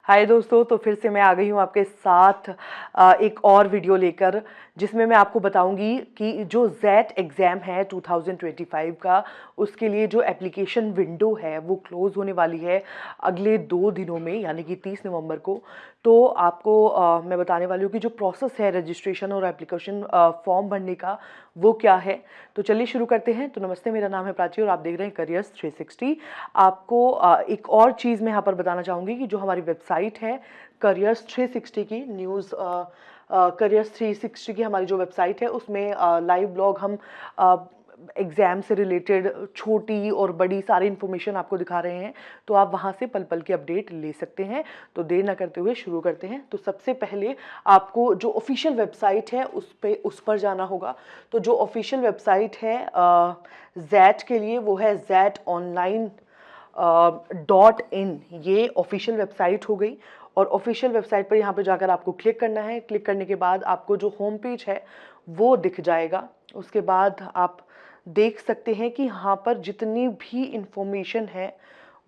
हाय दोस्तों, तो फिर से मैं आ गई हूँ आपके साथ एक और वीडियो लेकर, जिसमें मैं आपको बताऊंगी कि जो जेट एग्ज़ाम है 2025 का, उसके लिए जो एप्लीकेशन विंडो है वो क्लोज़ होने वाली है अगले 2 दिनों में, यानी कि 30 नवंबर को। तो आपको मैं बताने वाली हूँ कि जो प्रोसेस है रजिस्ट्रेशन और एप्लीकेशन फॉर्म भरने का, वो क्या है। तो चलिए शुरू करते हैं। तो नमस्ते, मेरा नाम है प्राची और आप देख रहे हैं करियर्स 360। आपको एक और चीज़ मैं यहाँ पर बताना चाहूँगी कि जो हमारी वेबसाइट है करियर्स 360 की न्यूज़ करियर्स 360 की हमारी जो वेबसाइट है, उसमें लाइव ब्लॉग हम एग्ज़ाम से रिलेटेड छोटी और बड़ी सारी इन्फॉर्मेशन आपको दिखा रहे हैं। तो आप वहाँ से पल पल की अपडेट ले सकते हैं। तो देर ना करते हुए शुरू करते हैं। तो सबसे पहले आपको जो ऑफिशियल वेबसाइट है उस पर जाना होगा। तो जो ऑफिशियल वेबसाइट है जैट के लिए, वो है ZETOnline.in। ये ऑफिशियल वेबसाइट हो गई। और ऑफिशियल वेबसाइट पर यहाँ पे जाकर आपको क्लिक करना है। क्लिक करने के बाद आपको जो होम पेज है वो दिख जाएगा। उसके बाद आप देख सकते हैं कि यहाँ पर जितनी भी इंफॉर्मेशन है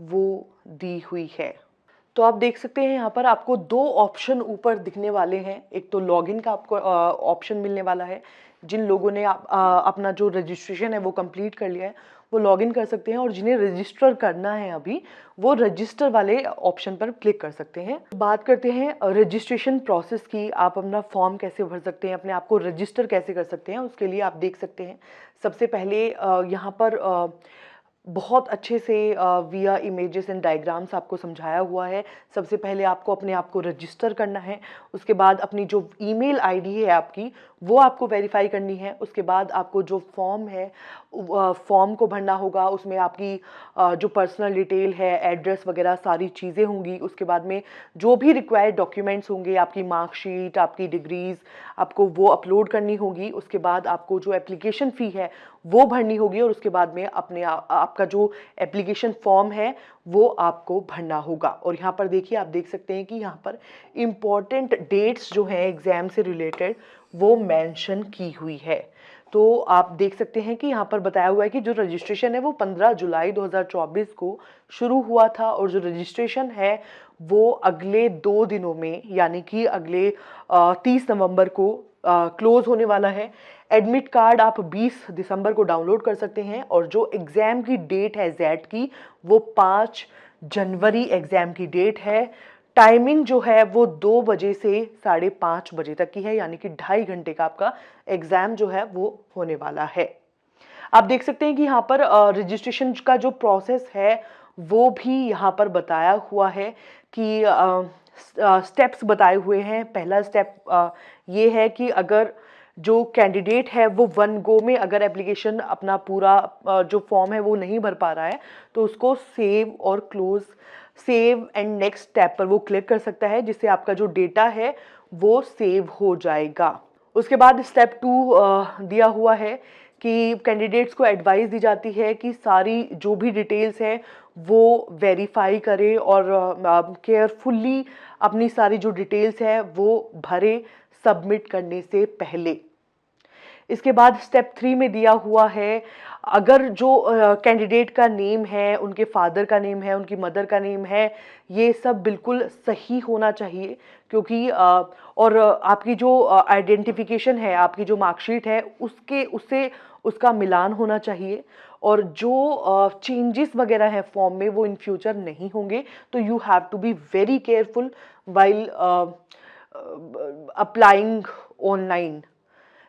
वो दी हुई है। तो आप देख सकते हैं यहाँ पर आपको 2 ऑप्शन ऊपर दिखने वाले हैं। एक तो लॉगिन का आपको ऑप्शन मिलने वाला है। जिन लोगों ने अपना जो रजिस्ट्रेशन है वो कंप्लीट कर लिया है, वो लॉगिन कर सकते हैं। और जिन्हें रजिस्टर करना है अभी, वो रजिस्टर वाले ऑप्शन पर क्लिक कर सकते हैं। बात करते हैं रजिस्ट्रेशन प्रोसेस की। आप अपना फॉर्म कैसे भर सकते हैं, अपने आप को रजिस्टर कैसे कर सकते हैं, उसके लिए आप देख सकते हैं सबसे पहले यहाँ पर बहुत अच्छे से विया इमेजेस एंड डायग्राम्स आपको समझाया हुआ है। सबसे पहले आपको अपने आप को रजिस्टर करना है। उसके बाद अपनी जो ईमेल आईडी है आपकी, वो आपको वेरीफाई करनी है। उसके बाद आपको जो फॉर्म है, फॉर्म को भरना होगा। उसमें आपकी जो पर्सनल डिटेल है, एड्रेस वगैरह सारी चीज़ें होंगी। उसके बाद में जो भी रिक्वायर्ड डॉक्यूमेंट्स होंगे, आपकी मार्कशीट, आपकी डिग्रीज़, आपको वो अपलोड करनी होगी। उसके बाद आपको जो एप्लीकेशन फ़ी है वो भरनी होगी। और उसके बाद में आपका जो एप्लीकेशन फॉर्म है वो आपको भरना होगा। और यहाँ पर देखिए, आप देख सकते हैं कि यहाँ पर इम्पॉर्टेंट डेट्स जो हैं एग्ज़ाम से रिलेटेड, वो मेंशन की हुई है। तो आप देख सकते हैं कि यहाँ पर बताया हुआ है कि जो रजिस्ट्रेशन है वो 15 जुलाई 2024 को शुरू हुआ था। और जो रजिस्ट्रेशन है वो अगले 2 दिनों में, यानी कि अगले 30 नवंबर को क्लोज होने वाला है। एडमिट कार्ड आप 20 दिसंबर को डाउनलोड कर सकते हैं। और जो एग्ज़ाम की डेट है जेट की, वो 5 जनवरी एग्ज़ाम की डेट है। टाइमिंग जो है वो 2 बजे से 5:30 बजे तक की है, यानी कि 2.5 घंटे का आपका एग्ज़ाम जो है वो होने वाला है। आप देख सकते हैं कि यहाँ पर रजिस्ट्रेशन का जो प्रोसेस है वो भी यहाँ पर बताया हुआ है कि स्टेप्स बताए हुए हैं। पहला स्टेप ये है कि अगर जो कैंडिडेट है वो वन गो में अगर एप्लीकेशन अपना पूरा जो फॉर्म है वो नहीं भर पा रहा है, तो उसको सेव एंड नेक्स्ट स्टेप पर वो क्लिक कर सकता है, जिससे आपका जो डेटा है वो सेव हो जाएगा। उसके बाद स्टेप 2 दिया हुआ है कि कैंडिडेट्स को एडवाइस दी जाती है कि सारी जो भी डिटेल्स हैं वो वेरीफाई करे और केयरफुली अपनी सारी जो डिटेल्स हैं वो भरे सबमिट करने से पहले। इसके बाद स्टेप 3 में दिया हुआ है, अगर जो कैंडिडेट का नेम है, उनके फादर का नेम है, उनकी मदर का नेम है, ये सब बिल्कुल सही होना चाहिए। क्योंकि और आपकी जो आइडेंटिफिकेशन है, आपकी जो मार्कशीट है, उससे उसका मिलान होना चाहिए। और जो चेंजेस वगैरह हैं फॉर्म में, वो इन फ्यूचर नहीं होंगे। तो you have to be very careful while applying online.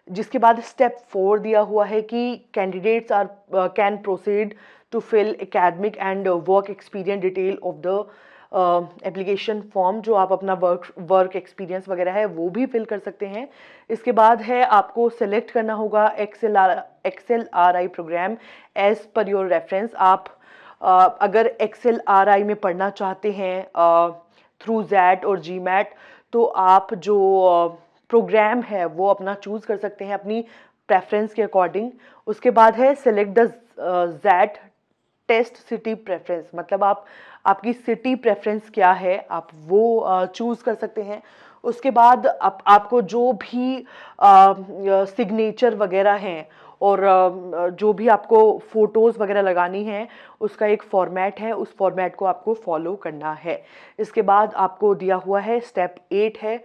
जिसके बाद स्टेप 4 दिया हुआ है कि candidates are can proceed to fill academic and work experience detail of the application form. जो आप अपना वर्क एक्सपीरियंस वगैरह है वो भी फिल कर सकते हैं। इसके बाद है आपको सेलेक्ट करना होगा XLRI program as per your reference. आप अगर XLRI में पढ़ना चाहते हैं थ्रू जेट और GMAT, तो आप जो प्रोग्राम है वो अपना चूज़ कर सकते हैं अपनी प्रेफरेंस के अकॉर्डिंग। उसके बाद है select the XAT test city preference, मतलब आपकी सिटी प्रेफरेंस क्या है, आप वो चूज़ कर सकते हैं। उसके बाद आपको जो भी सिग्नेचर वगैरह हैं और जो भी आपको फ़ोटोज़ वगैरह लगानी है उसका एक फॉर्मेट है, उस फॉर्मेट को आपको फॉलो करना है। इसके बाद आपको दिया हुआ है स्टेप 8 है,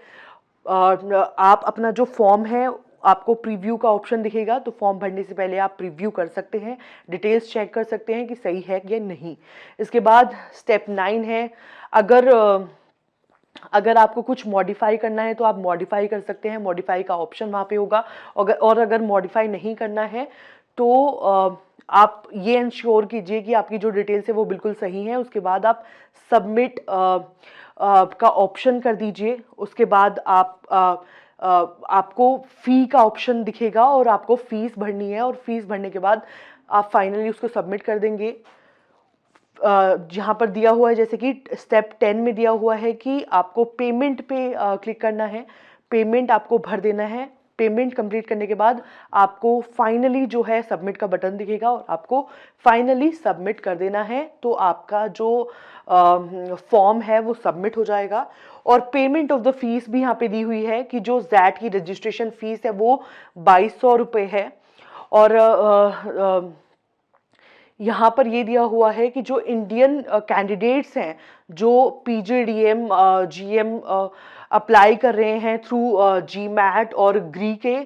आप अपना जो फॉर्म है आपको प्रीव्यू का ऑप्शन दिखेगा, तो फॉर्म भरने से पहले आप प्रीव्यू कर सकते हैं, डिटेल्स चेक कर सकते हैं कि सही है या नहीं। इसके बाद स्टेप 9 है, अगर आपको कुछ मॉडिफाई करना है तो आप मॉडिफाई कर सकते हैं, मॉडिफाई का ऑप्शन वहाँ पे होगा। अगर मॉडिफाई नहीं करना है तो आप ये इंश्योर कीजिए कि आपकी जो डिटेल्स है वो बिल्कुल सही है। उसके बाद आप सबमिट का ऑप्शन कर दीजिए। उसके बाद आपको फ़ी का ऑप्शन दिखेगा और आपको फ़ीस भरनी है, और फीस भरने के बाद आप फाइनली उसको सबमिट कर देंगे। जहाँ पर दिया हुआ है, जैसे कि स्टेप 10 में दिया हुआ है कि आपको पेमेंट पे क्लिक करना है, पेमेंट आपको भर देना है। पेमेंट कंप्लीट करने के बाद आपको फाइनली जो है सबमिट का बटन दिखेगा और आपको फाइनली सबमिट कर देना है, तो आपका जो फॉर्म है वो सबमिट हो जाएगा। और पेमेंट ऑफ द फीस भी यहाँ पे दी हुई है कि जो ज़ैट की रजिस्ट्रेशन फ़ीस है वो 2200 रुपये है। और यहाँ पर ये दिया हुआ है कि जो इंडियन कैंडिडेट्स हैं जो पीजीडीएम जीएम अप्लाई कर रहे हैं थ्रू जीमैट और ग्री के,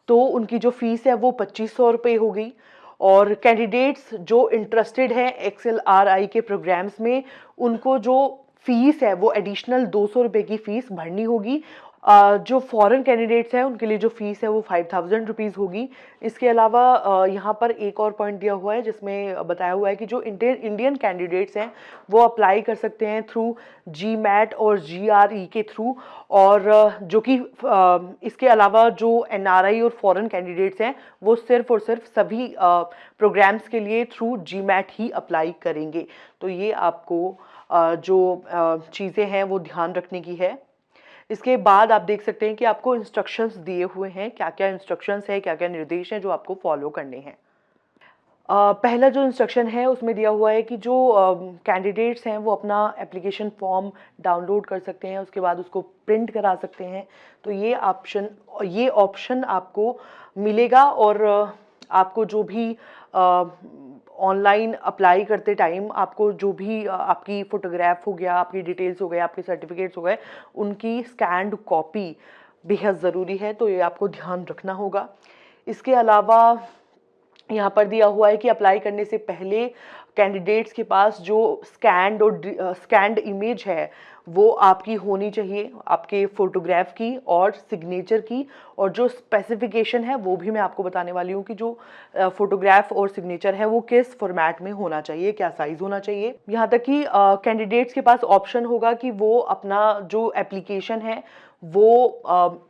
तो उनकी जो फीस है वो 2500 रुपये होगी। और कैंडिडेट्स जो इंटरेस्टेड हैं XLRI के प्रोग्राम्स में, उनको जो फीस है वो एडिशनल 200 रुपये की फ़ीस भरनी होगी। जो फॉरेन कैंडिडेट्स हैं उनके लिए जो फीस है वो 5000 रुपीज़ होगी। इसके अलावा यहाँ पर एक और पॉइंट दिया हुआ है जिसमें बताया हुआ है कि जो इंडियन कैंडिडेट्स हैं वो अप्लाई कर सकते हैं थ्रू GMAT और GRE के थ्रू, और जो कि इसके अलावा जो NRI और फॉरेन कैंडिडेट्स हैं वो सिर्फ और सिर्फ सभी प्रोग्राम्स के लिए थ्रू GMAT ही अप्लाई करेंगे। तो ये आपको जो चीज़ें हैं वो ध्यान रखने की है। इसके बाद आप देख सकते हैं कि आपको इंस्ट्रक्शंस दिए हुए हैं, क्या क्या इंस्ट्रक्शंस है, क्या क्या निर्देश हैं जो आपको फॉलो करने हैं। पहला जो इंस्ट्रक्शन है उसमें दिया हुआ है कि जो कैंडिडेट्स हैं वो अपना एप्लीकेशन फॉर्म डाउनलोड कर सकते हैं, उसके बाद उसको प्रिंट करा सकते हैं। तो ये ऑप्शन आपको मिलेगा, और आपको जो भी ऑनलाइन अप्लाई करते टाइम आपको जो भी आपकी फ़ोटोग्राफ हो गया, आपकी डिटेल्स हो गए, आपके सर्टिफिकेट्स हो गए, उनकी स्कैन्ड कॉपी बेहद ज़रूरी है, तो ये आपको ध्यान रखना होगा। इसके अलावा यहाँ पर दिया हुआ है कि अप्लाई करने से पहले कैंडिडेट्स के पास जो स्कैन्ड इमेज है वो आपकी होनी चाहिए, आपके फ़ोटोग्राफ की और सिग्नेचर की। और जो स्पेसिफिकेशन है वो भी मैं आपको बताने वाली हूँ कि जो फ़ोटोग्राफ और सिग्नेचर है वो किस फॉर्मेट में होना चाहिए, क्या साइज़ होना चाहिए। यहाँ तक कि कैंडिडेट्स के पास ऑप्शन होगा कि वो अपना जो एप्लीकेशन है वो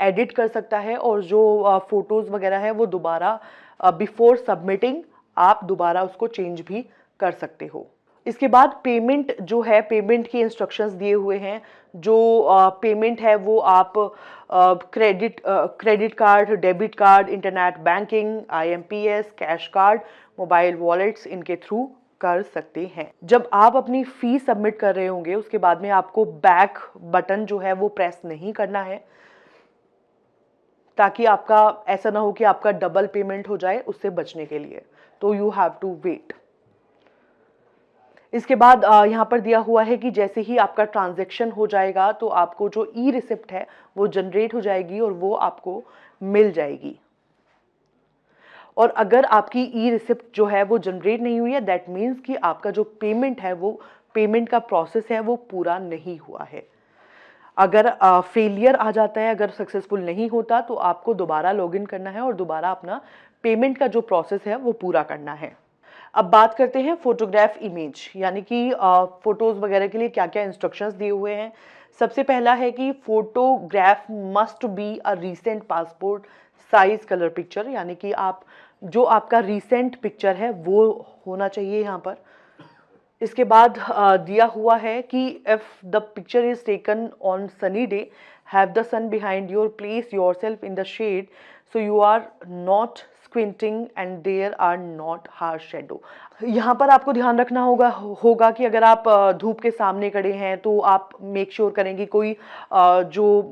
एडिट कर सकता है, और जो फ़ोटोज़ वगैरह है वो दोबारा बिफोर सबमिटिंग आप दोबारा उसको चेंज भी कर सकते हो। इसके बाद पेमेंट जो है, पेमेंट के इंस्ट्रक्शंस दिए हुए हैं। जो पेमेंट है वो आप credit card, debit card, internet banking, IMPS, cash card, mobile wallets, इनके थ्रू कर सकते हैं। जब आप अपनी फ़ी सबमिट कर रहे होंगे उसके बाद में आपको बैक बटन जो है वो प्रेस नहीं करना है, ताकि आपका ऐसा ना हो कि आपका डबल पेमेंट हो जाए, उससे बचने के लिए। तो यू हैव टू वेट। इसके बाद यहाँ पर दिया हुआ है कि जैसे ही आपका ट्रांजैक्शन हो जाएगा तो आपको जो ई रिसिप्ट है वो जनरेट हो जाएगी और वो आपको मिल जाएगी। और अगर आपकी ई रिसिप्ट जो है वो जनरेट नहीं हुई है, दैट मीन्स कि आपका जो पेमेंट है वो पेमेंट का प्रोसेस है वो पूरा नहीं हुआ है। अगर फेलियर आ जाता है, अगर सक्सेसफुल नहीं होता, तो आपको दोबारा लॉगिन करना है और दोबारा अपना पेमेंट का जो प्रोसेस है वो पूरा करना है। अब बात करते हैं फोटोग्राफ इमेज, यानी कि फ़ोटोज़ वगैरह के लिए क्या क्या इंस्ट्रक्शंस दिए हुए हैं। सबसे पहला है कि photograph must be a recent passport size colour picture, यानी कि आप जो आपका रीसेंट पिक्चर है वो होना चाहिए यहाँ पर। इसके बाद दिया हुआ है कि if the picture is taken on sunny day, have the sun behind your, place yourself in the shade so you are not squinting and there are not harsh shadow. यहाँ पर आपको ध्यान रखना होगा कि अगर आप धूप के सामने खड़े हैं तो आप मेक श्योर करेंगे कोई जो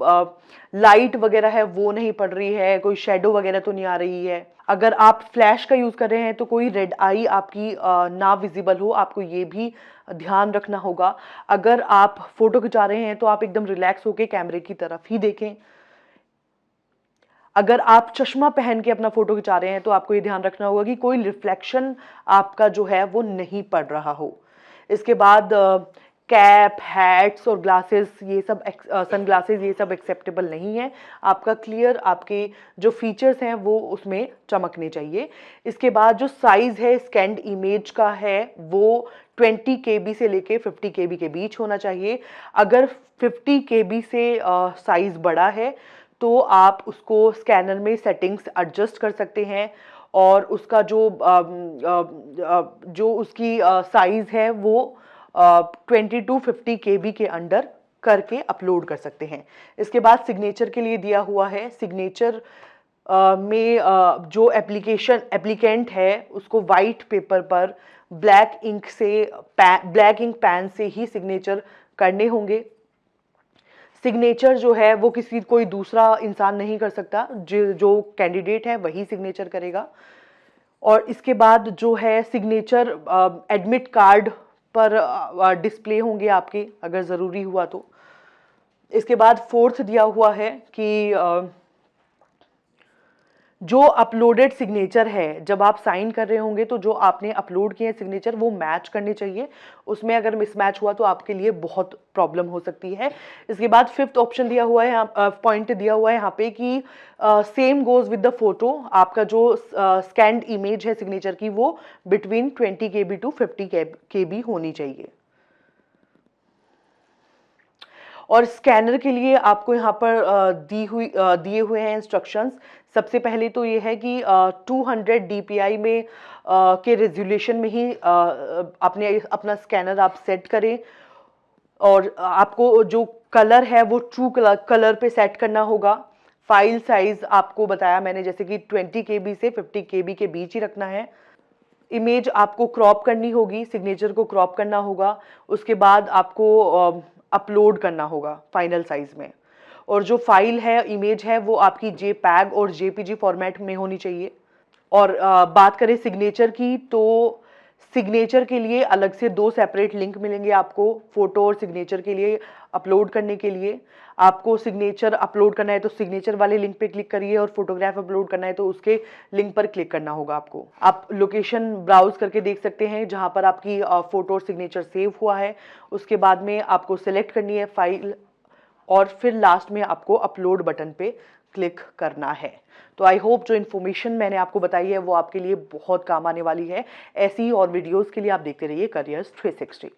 लाइट वगैरह है वो नहीं पड़ रही है, कोई शेडो वगैरह तो नहीं आ रही है। अगर आप फ्लैश का यूज़ कर रहे हैं तो कोई रेड आई आपकी ना विजिबल हो, आपको ये भी ध्यान रखना होगा। अगर आप फोटो खिंचा रहे हैं तो आप एकदम रिलैक्स होकर कैमरे की तरफ ही देखें। अगर आप चश्मा पहन के अपना फोटो खिंचा रहे हैं तो आपको ये ध्यान रखना होगा कि कोई रिफ्लेक्शन आपका जो है वो नहीं पड़ रहा हो। इसके बाद कैप, हैट्स और ग्लासेस, ये सब सनग्लासेस, ये सब एक्सेप्टेबल नहीं है। आपका क्लियर, आपके जो फीचर्स हैं वो उसमें चमकने चाहिए। इसके बाद जो साइज़ है स्कैन्ड इमेज का है वो 20 KB से लेके 50 KB के बीच होना चाहिए। अगर 50 KB से साइज़ बड़ा है तो आप उसको स्कैनर में सेटिंग्स एडजस्ट कर सकते हैं और उसका जो उसकी साइज़ है वो 20 to 50 KB के अंडर करके अपलोड कर सकते हैं। इसके बाद सिग्नेचर के लिए दिया हुआ है, सिग्नेचर में जो एप्लीकेंट है उसको वाइट पेपर पर ब्लैक इंक पेन से ही सिग्नेचर करने होंगे। सिग्नेचर जो है वो कोई दूसरा इंसान नहीं कर सकता, जो कैंडिडेट है वही सिग्नेचर करेगा। और इसके बाद जो है सिग्नेचर एडमिट कार्ड पर डिस्प्ले होंगे आपके, अगर ज़रूरी हुआ तो। इसके बाद फोर्थ दिया हुआ है कि जो अपलोडेड सिग्नेचर है, जब आप साइन कर रहे होंगे तो जो आपने अपलोड किए सिग्नेचर वो मैच करने चाहिए। उसमें अगर मिसमैच हुआ तो आपके लिए बहुत प्रॉब्लम हो सकती है। इसके बाद फिफ्थ ऑप्शन दिया हुआ है, पॉइंट दिया हुआ है यहाँ पे कि same goes with the photo. आपका जो स्कैन्ड इमेज है सिग्नेचर की वो बिटवीन 20 KB to 50 KB होनी चाहिए। और स्कैनर के लिए आपको यहाँ पर दिए हुए हैं इंस्ट्रक्शंस। सबसे पहले तो ये है कि 200 DPI में के रेजोल्यूशन में ही अपना स्कैनर आप सेट करें और आपको जो कलर है वो ट्रू कलर पे सेट करना होगा। फाइल साइज आपको बताया मैंने जैसे कि 20 KB से 50 KB के बीच ही रखना है। इमेज आपको क्रॉप करनी होगी, सिग्नेचर को क्रॉप करना होगा, उसके बाद आपको अपलोड करना होगा फाइनल साइज में। और जो फाइल है, इमेज है, वो आपकी JPEG और JPG फॉर्मेट में होनी चाहिए। और बात करें सिग्नेचर की तो सिग्नेचर के लिए अलग से 2 सेपरेट लिंक मिलेंगे आपको, फोटो और सिग्नेचर के लिए अपलोड करने के लिए। आपको सिग्नेचर अपलोड करना है तो सिग्नेचर वाले लिंक पे क्लिक करिए और फोटोग्राफ अपलोड करना है तो उसके लिंक पर क्लिक करना होगा आपको। आप लोकेशन ब्राउज करके देख सकते हैं जहां पर आपकी फोटो और सिग्नेचर सेव हुआ है। उसके बाद में आपको सिलेक्ट करनी है फाइल और फिर लास्ट में आपको अपलोड बटन पे क्लिक करना है। तो आई होप जो इन्फॉर्मेशन मैंने आपको बताई है वो आपके लिए बहुत काम आने वाली है। ऐसी और वीडियोस के लिए आप देखते रहिए करियर्स 360।